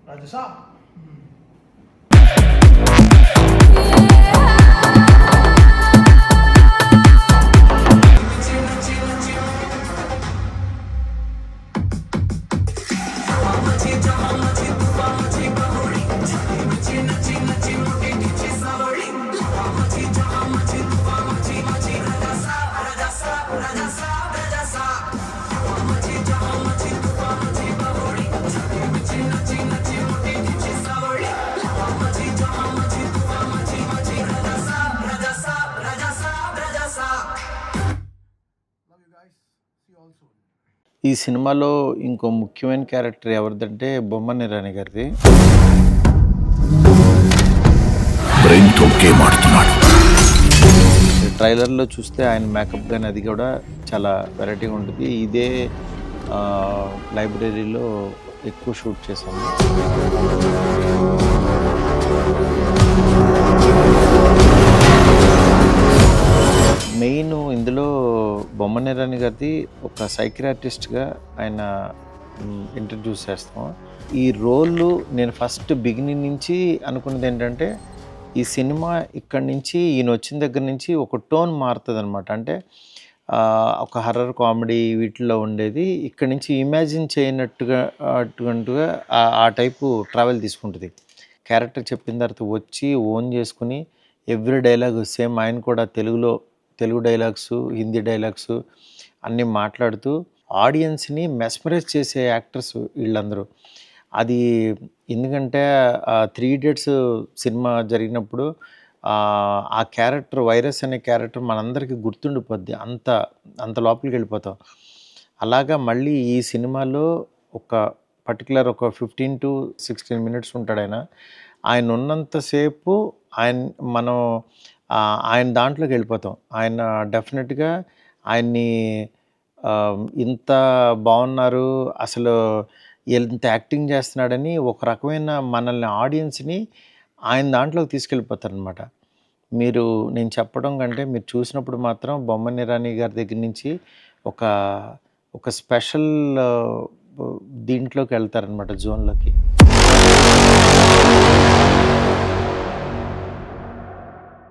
రాజా సాబ్ ఈ సినిమాలో ఇంకో ముఖ్యమైన క్యారెక్టర్ ఎవరిదంటే బొమ్మని రాణి గారిది. ట్రైలర్లో చూస్తే ఆయన మేకప్ కానీ అది కూడా చాలా వెరైటీగా ఉంటుంది. ఇదే లైబ్రరీలో ఎక్కువ షూట్ చేశాము. మెయిన్ ఇందులో బొమ్మని రాణి గారిది ఒక సైకియాట్రిస్ట్గా ఆయన ఇంట్రడ్యూస్ చేస్తాం. ఈ రోల్ నేను ఫస్ట్ బిగినింగ్ నుంచి అనుకున్నది ఏంటంటే ఈ సినిమా ఇక్కడి నుంచి ఈయన వచ్చిన దగ్గర నుంచి ఒక టోన్ మారుతుంది అనమాట. అంటే ఒక హర్రర్ కామెడీ వీటిల్లో ఉండేది ఇక్కడి నుంచి ఇమాజిన్ చేయనట్టుగా అటువంటిగా ఆ టైపు ట్రావెల్ తీసుకుంటుంది. క్యారెక్టర్ చెప్పిన తర్వాత వచ్చి ఓన్ చేసుకుని ఎవ్రీ డైలాగ్ సేమ్ ఆయన కూడా తెలుగు డైలాగ్స్, హిందీ డైలాగ్స్ అన్నీ మాట్లాడుతూ ఆడియన్స్ని మెస్మరైజ్ చేసే యాక్టర్స్ వీళ్ళందరూ. అది ఎందుకంటే 3 ఇడియట్స్ సినిమా జరిగినప్పుడు ఆ క్యారెక్టర్ వైరస్ అనే క్యారెక్టర్ మనందరికీ గుర్తుండిపోద్ది. అంత లోపలికి వెళ్ళిపోతాం. అలాగా మళ్ళీ ఈ సినిమాలో ఒక పర్టికులర్ ఒక 15 to 16 మినిట్స్ ఉంటాడు ఆయన. ఆయన ఉన్నంతసేపు మనం ఆయన దాంట్లోకి వెళ్ళిపోతాం. ఆయన డెఫినెట్గా ఆయన్ని ఇంత బాగున్నారు, అసలు ఎంత యాక్టింగ్ చేస్తున్నాడని ఒక రకమైన మనల్ని ఆడియన్స్ని ఆయన దాంట్లోకి తీసుకెళ్ళిపోతారనమాట. నేను చెప్పడం కంటే మీరు చూసినప్పుడు మాత్రం బొమ్మని రాణి గారి దగ్గర నుంచి ఒక స్పెషల్ దీంట్లోకి వెళ్తారనమాట, జోన్లోకి.